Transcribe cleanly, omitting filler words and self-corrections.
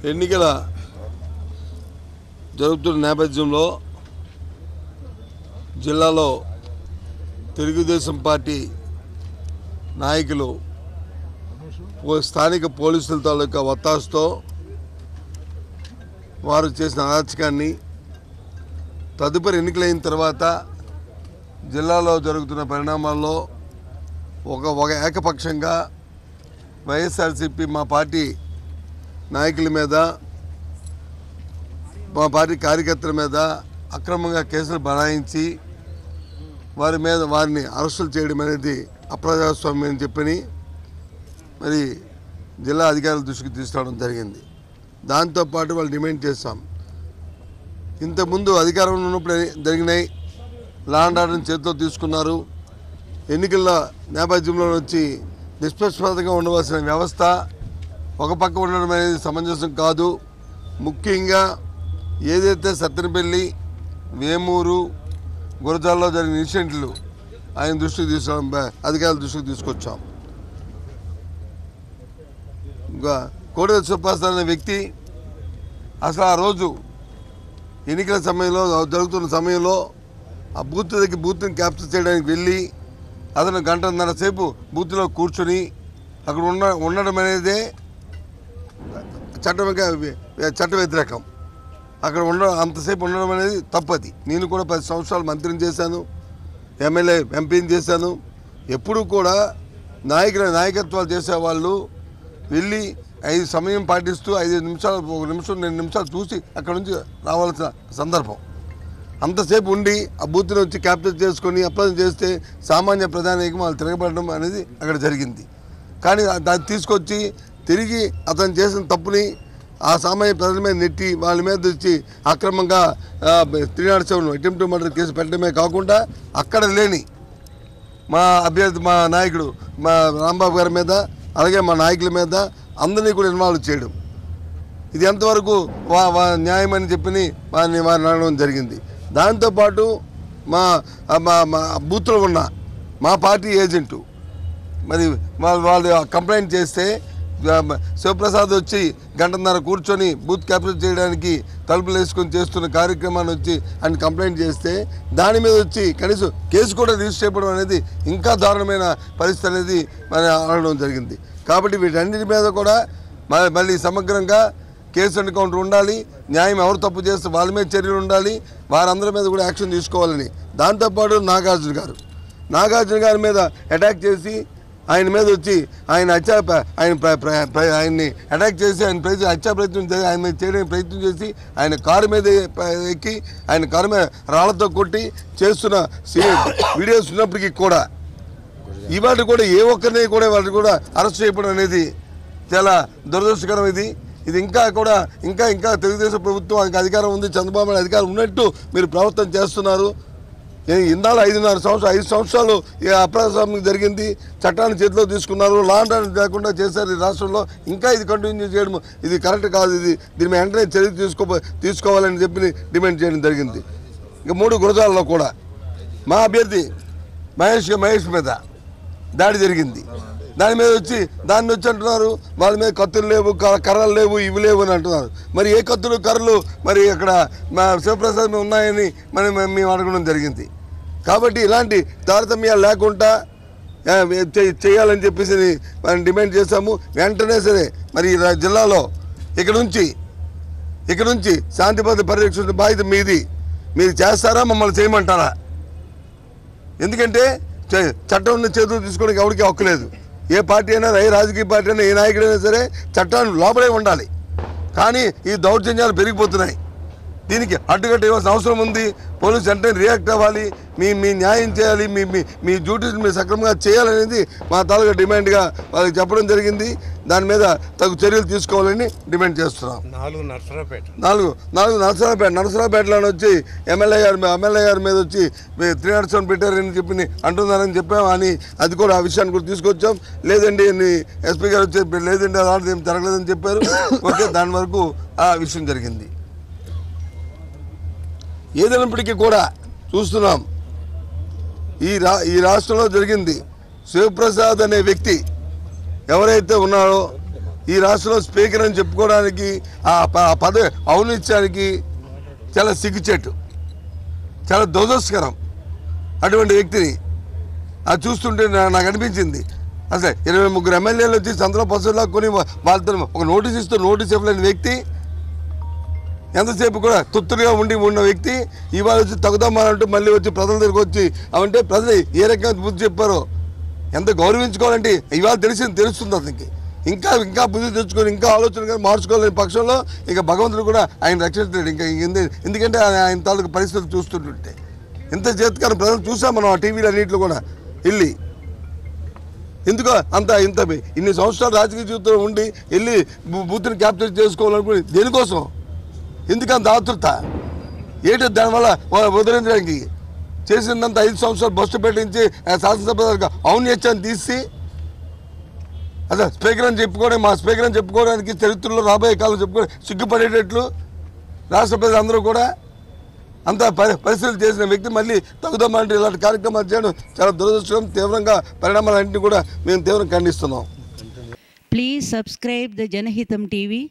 ఎన్నికల జరుగుతున్న నేపథ్యంలో జిల్లాలో తెలుగుదేశం పార్టీ నాయకులు స్థానిక పోలీసుల తాలూకా ఒత్తాసుతో వారు చేసిన అరాచకాన్ని తదుపరి ఎన్నికలైన తర్వాత జిల్లాలో జరుగుతున్న పరిణామాల్లో ఒక ఏకపక్షంగా వైఎస్ఆర్సీపీ మా పార్టీ నాయకుల మీద మా పార్టీ కార్యకర్తల మీద అక్రమంగా కేసులు బనాయించి వారిని అరెస్టులు చేయడం అనేది అప్రజాస్వామ్యం అని చెప్పని మరి జిల్లా అధికారుల దృష్టికి తీసుకురావడం జరిగింది. దాంతోపాటు వాళ్ళు డిమాండ్ చేస్తాం, ఇంతకుముందు అధికారంలో ఉన్నప్పుడు జరిగినాయి, లా అండ్ ఆర్డర్ని చేతిలో తీసుకున్నారు. ఎన్నికల నేపథ్యంలో వచ్చి నిష్పక్షపాతంగా ఉండవలసిన వ్యవస్థ ఒక పక్క ఉండడం అనేది సమంజసం కాదు. ముఖ్యంగా ఏదైతే సత్తెనపల్లి, వేమూరు, గురజాల్లో జరిగిన ఇన్సిడెంట్లు ఆయన దృష్టికి తీసుకురావడం, అధికారుల దృష్టికి తీసుకొచ్చాం. ఇంకా కోడెల సుభాష్ అనే వ్యక్తి అసలు ఆ రోజు ఎన్నికల సమయంలో జరుగుతున్న సమయంలో ఆ బూత్ని క్యాప్చర్ చేయడానికి వెళ్ళి అతను గంటన్నర సేపు బూత్లో కూర్చొని అక్కడ ఉండడం అనేది చట్ట వ్యతిరేకం. అక్కడ అంతసేపు ఉండడం అనేది తప్పది. నేను కూడా 10 సంవత్సరాలు మంత్రిని చేశాను, ఎంపీని చేశాను. ఎప్పుడు కూడా నాయకత్వాలు చేసేవాళ్ళు వెళ్ళి 5 సమయం పాటిస్తూ 5 నిమిషాలు 1 నిమిషం 2 నిమిషాలు చూసి అక్కడ నుంచి రావాల్సిన సందర్భం. అంతసేపు ఉండి ఆ బూత్ని వచ్చి క్యాప్చర్ చేసుకొని అప్లై చేస్తే సామాన్య ప్రధానికం వాళ్ళు తిరగబడడం అనేది అక్కడ జరిగింది. కానీ దాన్ని తీసుకొచ్చి తిరిగి అతను చేసిన తప్పుని ఆ సామాన్య ప్రజల మీద నెట్టి వాళ్ళ మీద వచ్చి అక్రమంగా 307 అటెంప్ట్ మర్డర్ కేసు పెట్టడమే కాకుండా అక్కడ లేని మా అభ్యర్థి, మా నాయకుడు, మా రాంబాబు గారి మీద, అలాగే మా నాయకుల మీద అందరినీ కూడా ఇన్వాల్వ్ చేయడం, ఇది ఎంతవరకు న్యాయమని చెప్పి వారిని అడగడం జరిగింది. దాంతోపాటు మా బూత్లో ఉన్న మా పార్టీ ఏజెంటు మరి వాళ్ళు కంప్లైంట్ చేస్తే శివప్రసాద్ వచ్చి గంటన్నర కూర్చొని బూత్ క్యాప్చర్ చేయడానికి తలుపులు వేసుకొని చేస్తున్న కార్యక్రమాన్ని వచ్చి ఆయన కంప్లైంట్ చేస్తే దాని మీద వచ్చి కనీసం కేసు కూడా రిజిస్టర్ చేయడం అనేది ఇంకా దారుణమైన పరిస్థితి అనేది మరి అనడం జరిగింది. కాబట్టి వీటన్నిటి మీద కూడా మళ్ళీ సమగ్రంగా కేసు ఎన్కౌంటర్ ఉండాలి. న్యాయం ఎవరు తప్పు చేస్తే వాళ్ళ మీద చర్యలు ఉండాలి, వారందరి మీద కూడా యాక్షన్ తీసుకోవాలని. దాంతోపాటు నాగార్జున గారి మీద అటాక్ చేసి ఆయన మీద వచ్చి ఆయన్ని అటాక్ చేసి హత్యా ప్రయత్నం చేసి ఆయన మీద చేయడానికి ప్రయత్నం చేసి ఆయన కారు మీద ఎక్కి ఆయన కారు మీద రాళ్లతో కొట్టి చేస్తున్న వీడియోస్ ఉన్నప్పటికీ కూడా ఇవాటి కూడా ఏ ఒక్కరిని కూడా వాళ్ళు కూడా అరెస్ట్ చేయడం అనేది చాలా దురదృష్టకరం. ఇది ఇంకా తెలుగుదేశం ప్రభుత్వం అధికారం ఉంది, చంద్రబాబు నాయుడు అధికారం ఉన్నట్టు మీరు ప్రవర్తన చేస్తున్నారు. ఇందాల 5 సంవత్సరాలు అప్రజాస్వామ్యం జరిగింది, చట్టాన్ని చేతిలో తీసుకున్నారు, లా అండ్ ఆర్డర్ లేకుండా చేశారు ఈ రాష్ట్రంలో. ఇంకా ఇది కంటిన్యూ చేయడం ఇది కరెక్ట్ కాదు. దీని మీద వెంటనే చర్య తీసుకోవాలని చెప్పి డిమాండ్ చేయడం జరిగింది. ఇంకా 3 గురజాలలో కూడా మా అభ్యర్థి మహేష్ మీద దాడి జరిగింది. దాని వచ్చి అంటున్నారు వాళ్ళ మీద కత్తులు లేవు, కర్రలు లేవు, ఇవి లేవు అని అంటున్నారు. మరి ఏ కత్తులు కర్రలు మరి అక్కడ మా శివప్రసాద్ మీద ఉన్నాయని మేము అడగడం జరిగింది. కాబట్టి ఇలాంటి తారతమ్యాలు లేకుండా చేయాలని చెప్పేసి మనం డిమాండ్ చేశాము. వెంటనే సరే మరి జిల్లాలో ఇక నుంచి శాంతి భద్రత పరిరక్షణ బాధ్యత మీది. మీరు చేస్తారా, మమ్మల్ని చేయమంటారా? ఎందుకంటే చట్టం చేతులు తీసుకోవడానికి ఎవరికి హక్కు లేదు. ఏ పార్టీ అయినా, ఏ రాజకీయ పార్టీ అయినా, ఏ నాయకుడైనా సరే చట్టాన్ని లోపలే ఉండాలి. కానీ ఈ దౌర్జన్యాలు పెరిగిపోతున్నాయి. దీనికి అడ్డుకట్ట ఇవ్వాల్సిన అవసరం ఉంది. పోలీసు వెంటనే రియాక్ట్ అవ్వాలి, మీ న్యాయం చేయాలి, మీ డ్యూటీని మీరు సక్రమంగా చేయాలనేది మా తాలూకా డిమాండ్గా వాళ్ళకి చెప్పడం జరిగింది. దాని మీద తగు చర్యలు తీసుకోవాలని డిమాండ్ చేస్తున్నాం. 4 నరసరావుపేటలో వచ్చి ఎమ్మెల్యే గారి మీద వచ్చి 307 పెట్టారని చెప్పి అంటున్నారని చెప్పాము. అని అది కూడా ఆ విషయాన్ని కూడా తీసుకొచ్చాం. లేదండి ఎస్పీ గారు వచ్చి లేదండి అలాంటిది ఏం జరగలేదని చెప్పారు. ఓకే, దాని వరకు ఆ విషయం జరిగింది. ఏదైనప్పటికీ కూడా చూస్తున్నాం ఈ రాష్ట్రంలో జరిగింది. శివప్రసాద్ అనే వ్యక్తి ఎవరైతే ఉన్నారో ఈ రాష్ట్రంలో స్పీకర్ అని చెప్పుకోవడానికి ఆ పదవి ఔన్నత్యానికి చాలా సిగ్గుచేటు, చాలా దురదృష్టకరం. అటువంటి వ్యక్తిని అది చూస్తుంటే నాకు అనిపించింది, అసలు 23 ఎమ్మెల్యేలు వచ్చి చంద్రబాబు పసులా కొని వాళ్ళతో ఒక నోటీస్ ఇస్తూ నోటీస్ ఇవ్వలేని వ్యక్తి, ఎంతసేపు కూడా తుత్తులుగా ఉన్న వ్యక్తి ఇవాళ వచ్చి తగుదమ్మాలంటూ మళ్ళీ వచ్చి ప్రజల దగ్గరకు వచ్చి అవంటే ప్రజలు ఏ రకంగా బుద్ధి చెప్పారో ఎంత గౌరవించుకోవాలంటే ఇవాళ తెలుస్తుంది అతనికి. ఇంకా బుద్ధి తెచ్చుకొని ఇంకా ఆలోచన మార్చుకోవాలని పక్షంలో ఇక భగవంతుడు కూడా ఆయన రక్షించలేడు. ఇంకా ఎందుకంటే ఆయన తాలూకు పరిస్థితులు చూస్తుంటుంటే ఎంత చేతకారం ప్రజలు చూసాం మనం ఆ టీవీలు అన్నింటిలో కూడా వెళ్ళి. ఎందుకో ఇంత ఇన్ని సంవత్సరాలు రాజకీయ జీవితంలో ఉండి వెళ్ళి బూత్ని క్యాప్చర్ చేసుకోవాలనుకుని దేనికోసం, ఎందుకంత ఆతృత ఏంటో దానివల్ల వదిలించడానికి చేసిందంత 5 సంవత్సరాలు బస్సు పెట్టించి శాసనసభ ఔన్నత్యాన్ని తీసి అసలు స్పీకర్ అని చెప్పుకోవడం మా స్పీకర్ అని చెప్పుకోవడానికి చరిత్రలో రాబోయే కాలం చెప్పుకోవడం సిగ్గుపడేటట్లు రాష్ట్ర ప్రజలందరూ కూడా అంత పరిస్థితులు చేసిన వ్యక్తి మళ్ళీ తగుదమ్మంటే ఇలాంటి కార్యక్రమాలు చేయడం చాలా దురదృష్టం. తీవ్రంగా పరిణామాలన్నింటినీ కూడా మేము తీవ్రంగా ఖండిస్తున్నాం. Please subscribe the Janahitam TV.